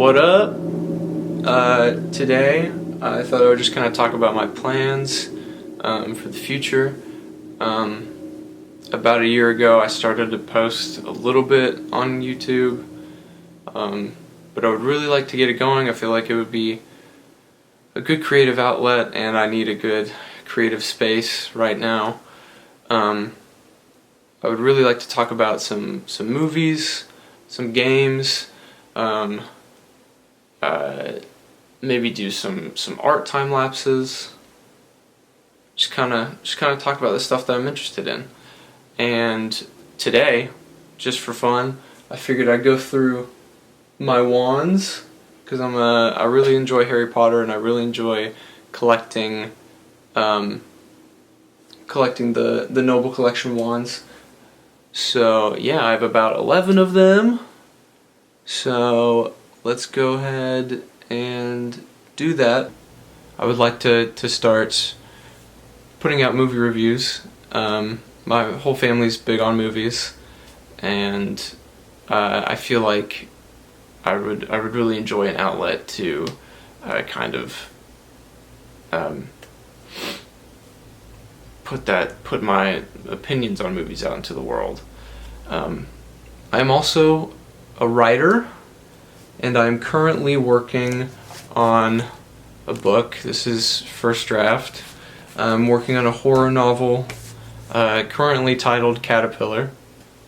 What up? Today I thought I would just kind of talk about my plans for the future. About a year ago I started to post a little bit on YouTube, but I would really like to get it going. I feel like it would be a good creative outlet and I need a good creative space right now. I would really like to talk about some movies, some games, maybe do some art time lapses. Just kind of talk about the stuff that I'm interested in. And today, just for fun, I figured I'd go through my wands because I really enjoy Harry Potter and I really enjoy collecting the Noble Collection wands. So yeah, I have about 11 of them. So let's go ahead and do that. I would like to start putting out movie reviews. My whole family's big on movies, and I feel like I would really enjoy an outlet to put my opinions on movies out into the world. I'm also a writer, and I'm currently working on a book. This is first draft. I'm working on a horror novel currently titled Caterpillar.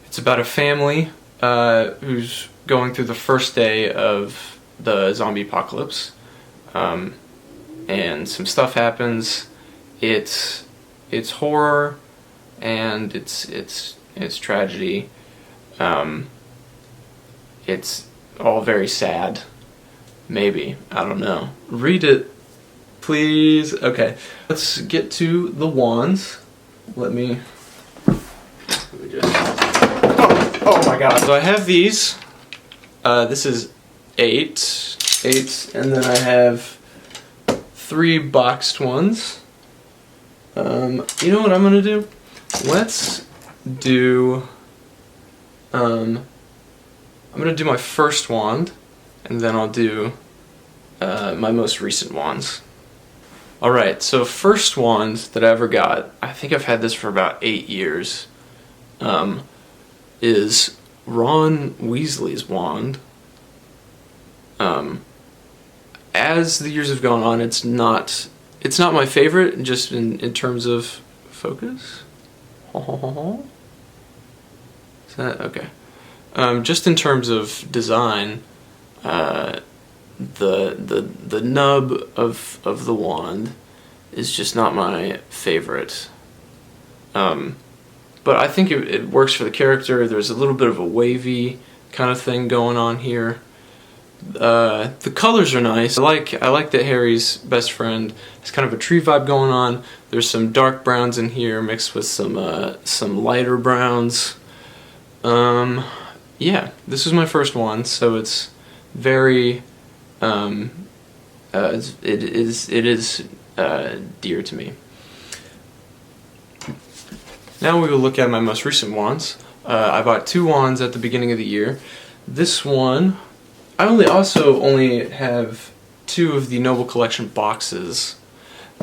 It's about a family who's going through the first day of the zombie apocalypse, and some stuff happens. It's horror and it's tragedy. It's all very sad. Maybe. I don't know. Read it, please. Okay. Let's get to the wands. Let me just... Oh my god. So I have these. This is 8, and then I have 3 boxed ones. You know what I'm gonna do? Let's do... I'm gonna do my first wand, and then I'll do my most recent wands. Alright, so first wand that I ever got, I think I've had this for about 8 years, is Ron Weasley's wand. As the years have gone on, it's not my favorite, just in terms of focus. Is that okay? Just in terms of design, the nub of the wand is just not my favorite. But I think it works for the character. There's a little bit of a wavy kind of thing going on here. The colors are nice. I like that Harry's best friend has kind of a tree vibe going on. There's some dark browns in here mixed with some lighter browns. Yeah, this is my first one, so it's very it is dear to me. Now we will look at my most recent wands. I bought 2 wands at the beginning of the year. This one, I also only have 2 of the Noble Collection boxes.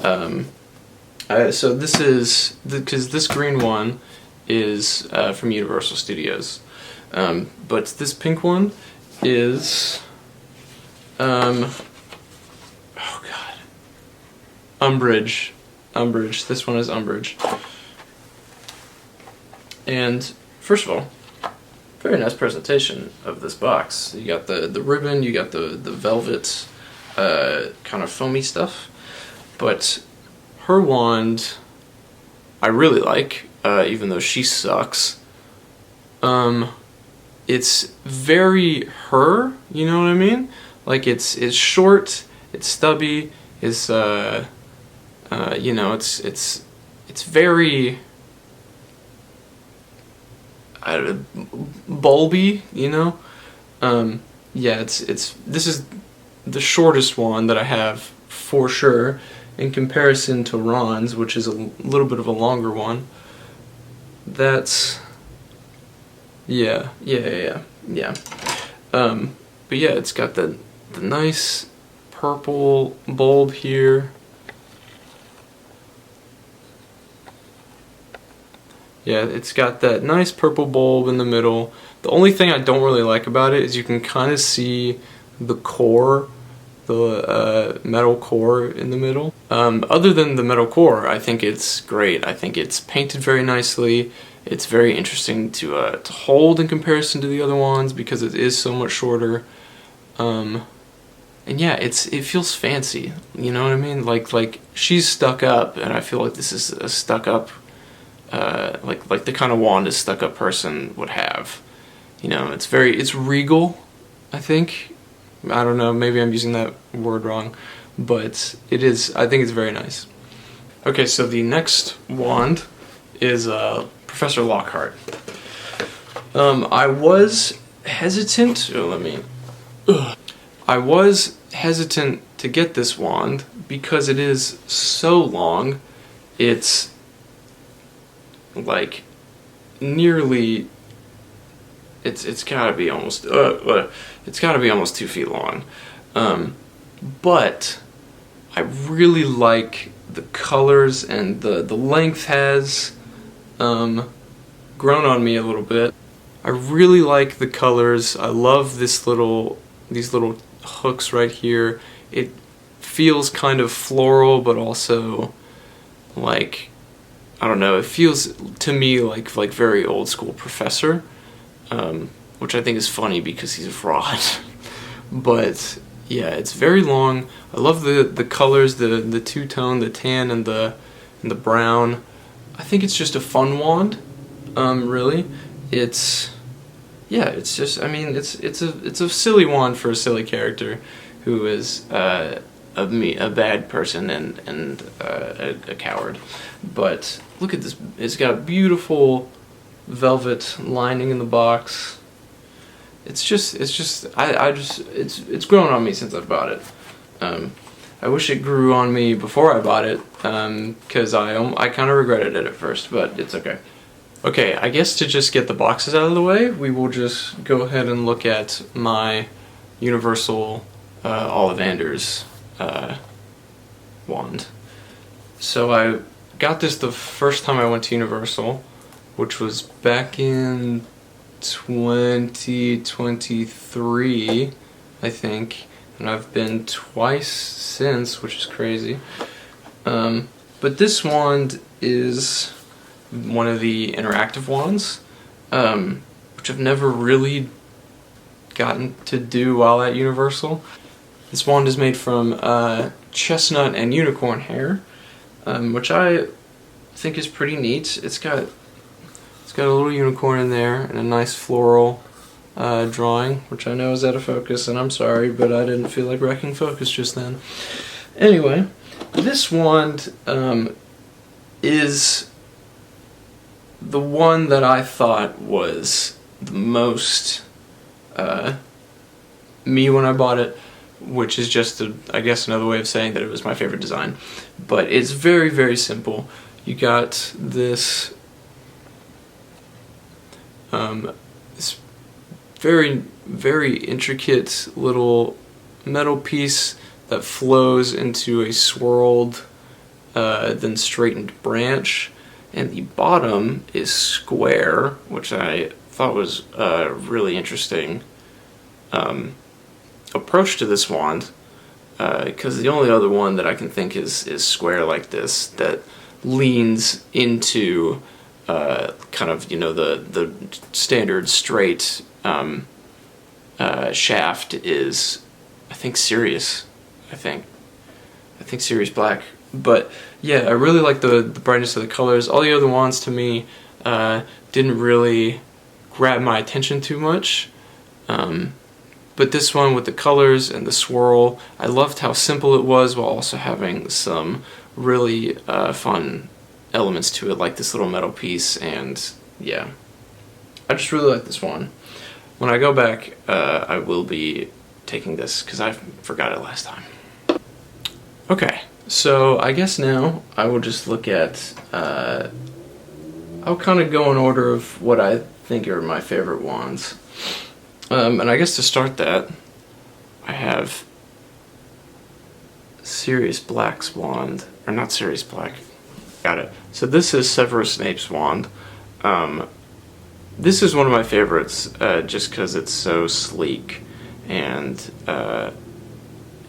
So this is because this green one is from Universal Studios, but this pink one is oh god, Umbridge. This one is Umbridge. And first of all, very nice presentation of this box. You got the ribbon, you got the velvet kind of foamy stuff, but her wand I really like, even though she sucks. It's very her, you know what I mean? Like it's short, it's stubby, it's you know, it's very bulby, you know? Yeah, this is the shortest one that I have for sure in comparison to Ron's, which is a little bit of a longer one. That's yeah. But yeah, it's got the the nice purple bulb here. Yeah, it's got that nice purple bulb in the middle. The only thing I don't really like about it is you can kind of see the core, the metal core in the middle. Other than the metal core, I think it's great. I think it's painted very nicely. It's very interesting to hold in comparison to the other ones because it is so much shorter. And yeah, it feels fancy. You know what I mean? Like she's stuck up, and I feel like this is a stuck up, like the kind of wand a stuck up person would have. You know, it's regal, I think. I don't know, maybe I'm using that word wrong, but it is, I think it's very nice. Okay, so the next wand is Professor Lockhart. I was hesitant, I was hesitant to get this wand because it is so long. It's like nearly, it's gotta be almost, it's gotta be almost 2 feet long. But I really like the colors, and the length has grown on me a little bit. I really like the colors. I love these little hooks right here. It feels kind of floral, but also like, I don't know, it feels to me like very old school Professor, which I think is funny because he's a fraud. But yeah, it's very long. I love the colors, the two-tone, the tan and the brown. I think it's just a fun wand. Really, it's just, I mean, it's a silly wand for a silly character who is a bad person and a coward. But look at this, it's got beautiful velvet lining in the box. It's grown on me since I bought it. I wish it grew on me before I bought it, because I kind of regretted it at first, but it's okay. Okay, I guess to just get the boxes out of the way, we will just go ahead and look at my Universal Ollivanders wand. So I got this the first time I went to Universal, which was back in 2023, I think, and I've been twice since, which is crazy. But this wand is one of the interactive wands, which I've never really gotten to do while at Universal. This wand is made from chestnut and unicorn hair, which I think is pretty neat. It's got a little unicorn in there and a nice floral drawing, which I know is out of focus, and I'm sorry, but I didn't feel like wrecking focus just then. Anyway, this wand is the one that I thought was the most me when I bought it, which is just, I guess, another way of saying that it was my favorite design. But it's very, very simple. You got this this very, very intricate little metal piece that flows into a swirled, then straightened branch, and the bottom is square, which I thought was a really interesting approach to this wand, because the only other one that I can think is square like this, that leans into kind of, you know, the standard straight shaft is, I think, Sirius. I think Sirius Black. But yeah, I really like the brightness of the colors. All the other wands to me didn't really grab my attention too much. But this one, with the colors and the swirl, I loved how simple it was while also having some really fun elements to it, like this little metal piece. And yeah, I just really like this one. When I go back, I will be taking this because I forgot it last time. Okay, so I guess now I will just look at, I'll kind of go in order of what I think are my favorite wands. And I guess to start that, I I have Sirius Black's wand, or not Sirius Black. Got it. So this is Severus Snape's wand. This is one of my favorites, just because it's so sleek, and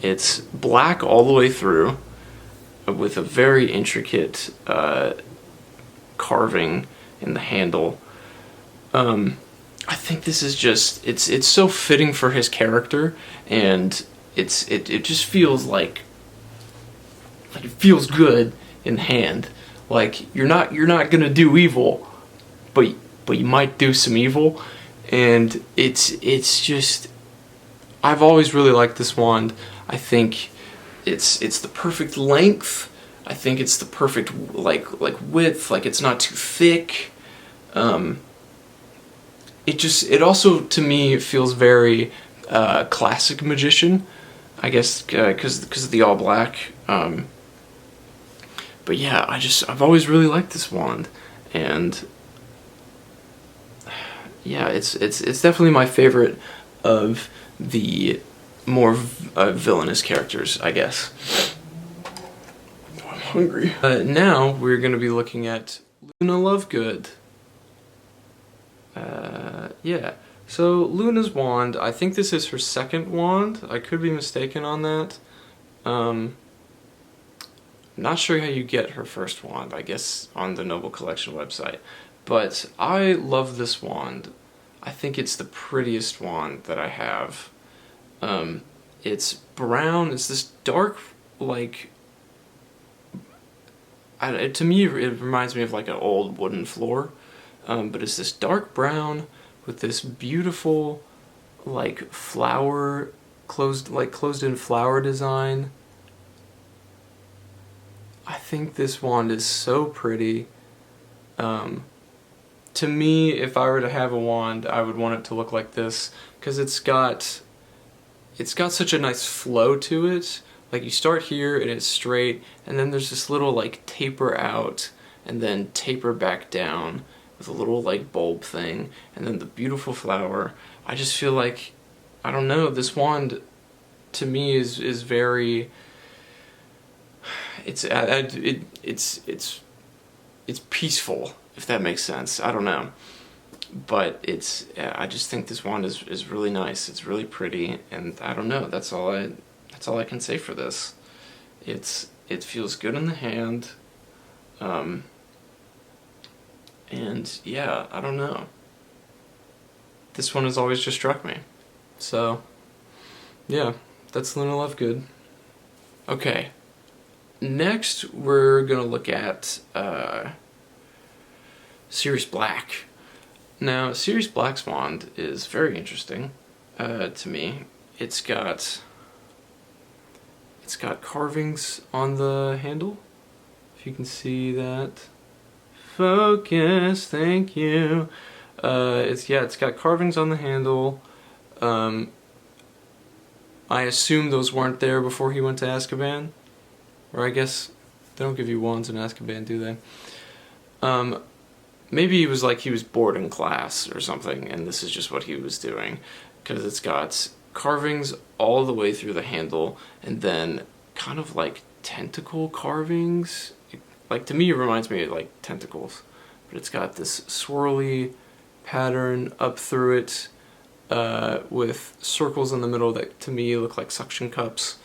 it's black all the way through, with a very intricate carving in the handle. I think this is just, it's so fitting for his character, and it just feels like it feels good in hand. Like you're not gonna do evil, but you might do some evil, and it's just, I've always really liked this wand. I think it's the perfect length. I think it's the perfect like width. Like it's not too thick. It also to me feels very classic magician. I guess because of the all black. But yeah, I've always really liked this wand, and yeah, it's definitely my favorite of the more villainous characters, I guess. Oh, I'm hungry. Now we're going to be looking at Luna Lovegood. Yeah, so Luna's wand, I think this is her second wand. I could be mistaken on that. Not sure how you get her first wand, I guess on the Noble Collection website. But I love this wand. I think it's the prettiest wand that I have. It's brown, it's this dark, like, to me it reminds me of like an old wooden floor. But it's this dark brown with this beautiful, like, flower, closed-in flower design. I think this wand is so pretty. To me, if I were to have a wand, I would want it to look like this, because it's got such a nice flow to it. Like, you start here and it's straight, and then there's this little, like, taper out, and then taper back down with a little, like, bulb thing, and then the beautiful flower. I just feel like, I don't know, this wand to me is very, it's peaceful, if that makes sense. I don't know, but I just think this wand is really nice. It's really pretty, and I don't know. That's all I can say for this. It feels good in the hand, and yeah, I don't know. This one has always just struck me. So yeah, that's Luna Lovegood. Okay. Next, we're gonna look at Sirius Black. Now, Sirius Black's wand is very interesting to me. It's got carvings on the handle, if you can see that. Focus, thank you. It's got carvings on the handle. I assume those weren't there before he went to Azkaban. Or I guess they don't give you wands in Azkaban, do they? Maybe he was bored in class or something, and this is just what he was doing, because it's got carvings all the way through the handle, and then kind of like tentacle carvings. Like, to me, it reminds me of like tentacles, but it's got this swirly pattern up through it, with circles in the middle that to me look like suction cups.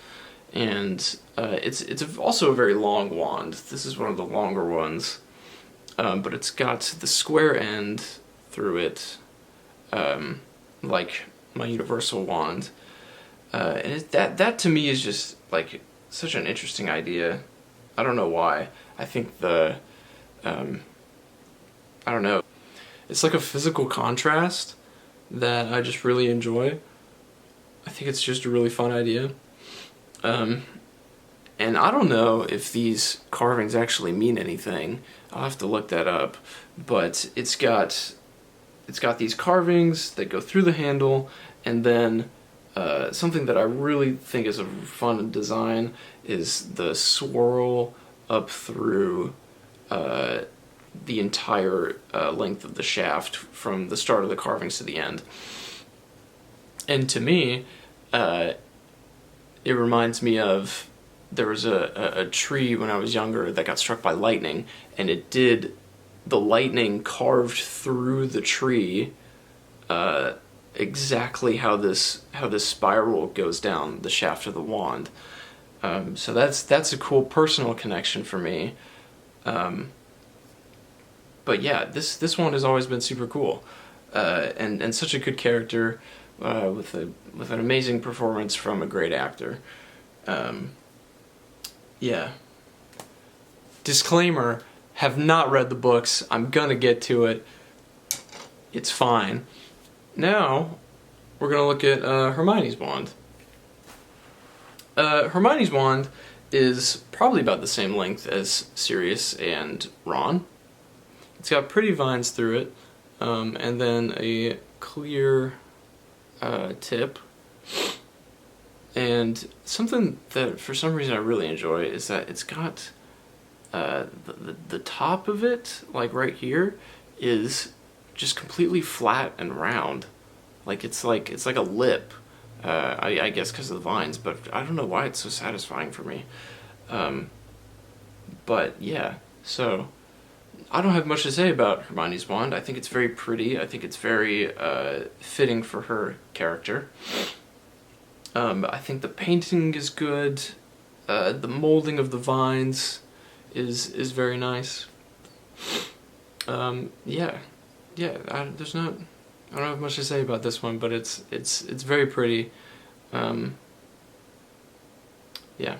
And it's also a very long wand. This is one of the longer ones, but it's got the square end through it, like my universal wand. And that to me is just like such an interesting idea. I don't know why. I think I don't know. It's like a physical contrast that I just really enjoy. I think it's just a really fun idea. And I don't know if these carvings actually mean anything. I'll have to look that up. But it's got these carvings that go through the handle, and then something that I really think is a fun design is the swirl up through the entire length of the shaft from the start of the carvings to the end. And to me, it reminds me of, there was a tree when I was younger that got struck by lightning, and the lightning carved through the tree exactly how this spiral goes down the shaft of the wand. So that's a cool personal connection for me. But yeah, this one has always been super cool, and such a good character, with an amazing performance from a great actor. Yeah. Disclaimer: have not read the books. I'm gonna get to it. It's fine. Now we're gonna look at Hermione's wand. Hermione's wand is probably about the same length as Sirius and Ron. It's got pretty vines through it, and then a clear tip. And something that for some reason I really enjoy is that it's got the top of it, like right here, is just completely flat and round. It's like a lip. I guess because of the vines, but I don't know why it's so satisfying for me. But yeah, so I don't have much to say about Hermione's wand. I think it's very pretty. I think it's very fitting for her character. I think the painting is good. The molding of the vines is very nice. Yeah. I don't have much to say about this one, but it's very pretty. Yeah.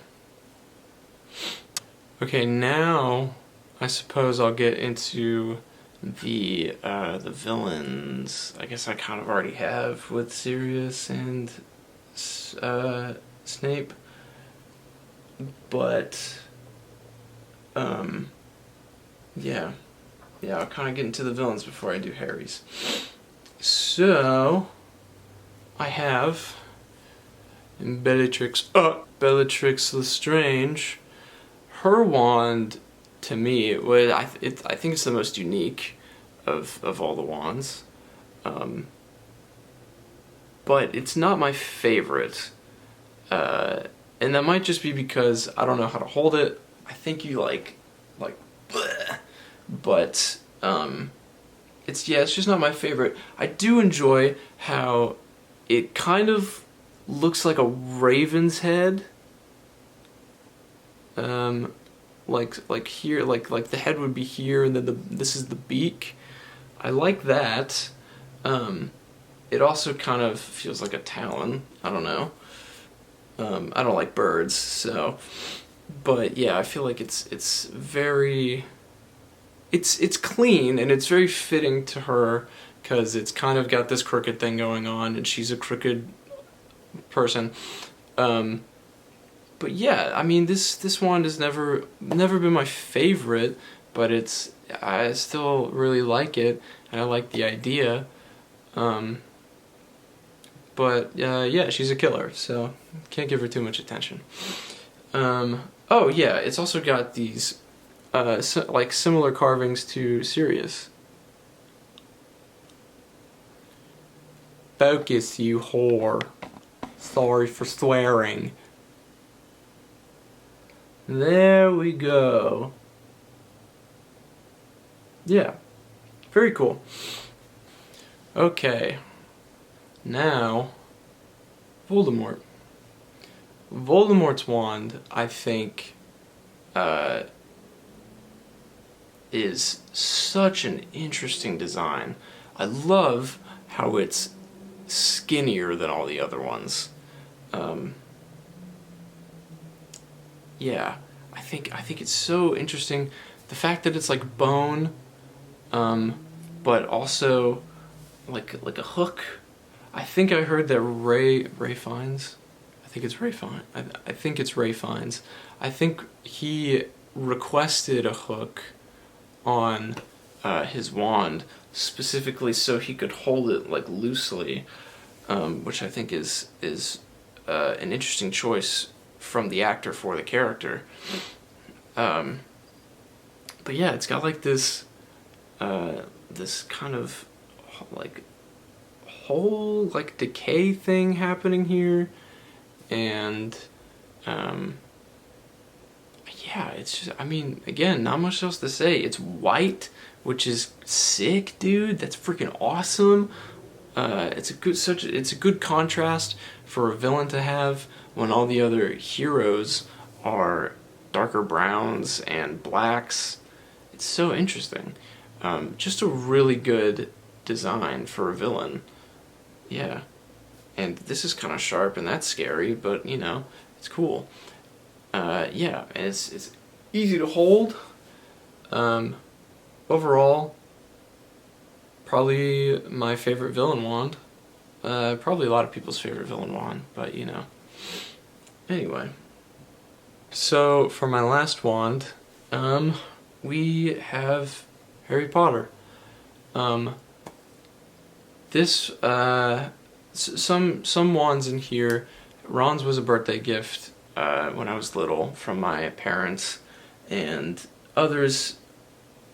Okay, now I suppose I'll get into the villains. I guess I kind of already have with Sirius and Snape, but yeah, I'll kind of get into the villains before I do Harry's. So I have Bellatrix Lestrange. Her wand, to me, I think it's the most unique of all the wands. But it's not my favorite. And that might just be because I don't know how to hold it. I think you like bleh. But it's just not my favorite. I do enjoy how it kind of looks like a raven's head. Like here, like the head would be here, and then this is the beak. I like that. It also kind of feels like a talon. I don't know. I don't like birds, so. But yeah, I feel like it's very. It's clean, and it's very fitting to her, because it's kind of got this crooked thing going on, and she's a crooked person. But yeah, I mean, this wand has never been my favorite, but I still really like it, and I like the idea. But yeah, she's a killer, so can't give her too much attention. Oh yeah, it's also got these like similar carvings to Sirius. Focus, you whore. Sorry for swearing. There we go. Yeah, very cool. Okay, now Voldemort. Voldemort's wand, I think, is such an interesting design. I love how it's skinnier than all the other ones. Yeah, I think it's so interesting. The fact that it's like bone, but also like a hook. I think I heard that Ray Fiennes. I think it's Ray Fiennes. I think he requested a hook on his wand specifically so he could hold it like loosely, which I think is an interesting choice from the actor for the character. But yeah, it's got like this kind of like whole like decay thing happening here, and Yeah, it's just, I mean, again, not much else to say. It's white, which is sick, dude. That's freaking awesome. It's a good contrast for a villain to have when all the other heroes are darker browns and blacks. It's so interesting. Just a really good design for a villain. Yeah. And this is kind of sharp and that's scary, but you know, it's cool. Yeah, and it's easy to hold. Overall, probably my favorite villain wand. Probably a lot of people's favorite villain wand, but you know. Anyway. So, for my last wand, we have Harry Potter. Some wands in here. Ron's was a birthday gift when I was little from my parents, and others.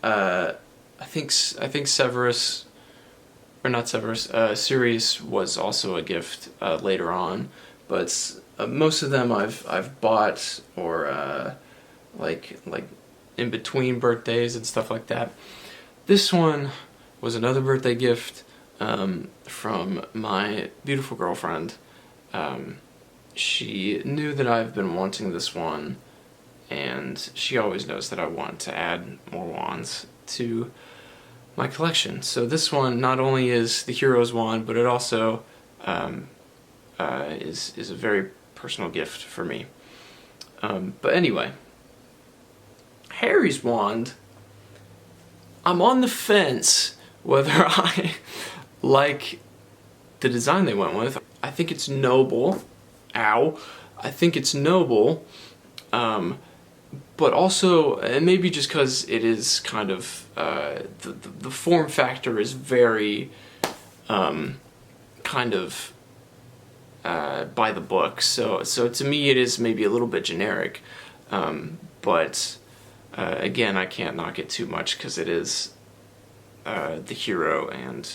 I think Severus, or not Severus. Sirius was also a gift later on, but most of them I've bought or like in between birthdays and stuff like that. This one was another birthday gift from my beautiful girlfriend. She knew that I've been wanting this one, and she always knows that I want to add more wands to my collection. So this one not only is the Hero's wand, but it also is a very personal gift for me. But anyway, Harry's wand, I'm on the fence whether I like the design they went with. I think it's noble. Ow. I think it's noble. But also, and maybe just because it is kind of, the form factor is very kind of by the book. So to me it is maybe a little bit generic. But again, I can't knock it too much because it is the hero, and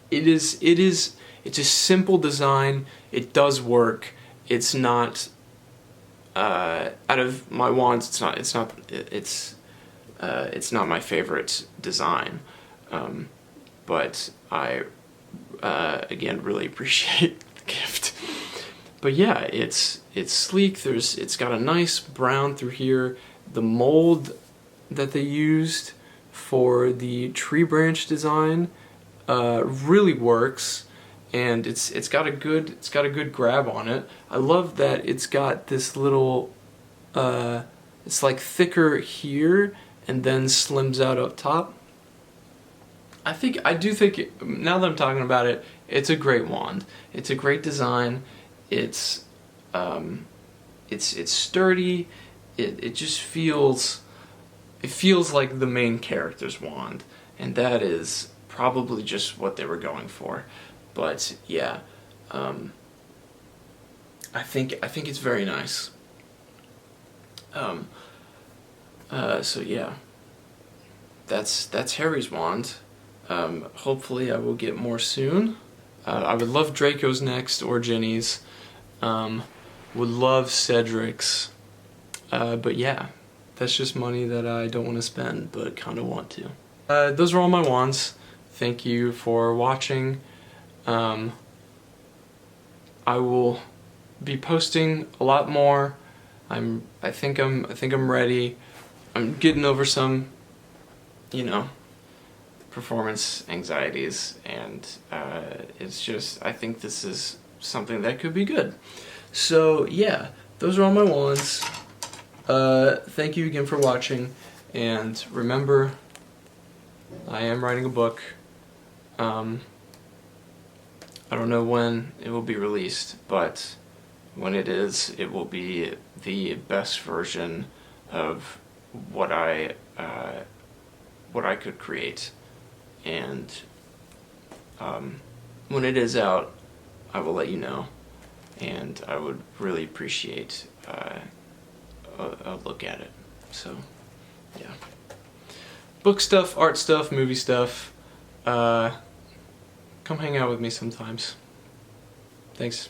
it's a simple design. It does work. It's not out of my wands. It's not my favorite design, but I again really appreciate the gift. But yeah, it's sleek. It's got a nice brown through here. The mold that they used for the tree branch design really works, and it's got a good grab on it. I love that it's got this little it's like thicker here and then slims out up top. I do think now that I'm talking about it, it's a great wand. It's a great design. It's sturdy. It just feels like the main character's wand, and that is probably just what they were going for. But yeah, I think it's very nice. So yeah, that's Harry's wand. Hopefully I will get more soon. I would love Draco's next, or Ginny's. Would love Cedric's. But yeah, that's just money that I don't want to spend, but kind of want to. Those are all my wands. Thank you for watching. I will be posting a lot more. I think I'm ready. I'm getting over some, you know, performance anxieties, and it's just, I think this is something that could be good. So yeah, those are all my wands. Thank you again for watching, and remember, I am writing a book. I don't know when it will be released, but when it is, it will be the best version of what I could create. And when it is out, I will let you know, and I would really appreciate a look at it. So yeah, book stuff, art stuff, movie stuff. Come hang out with me sometimes. Thanks.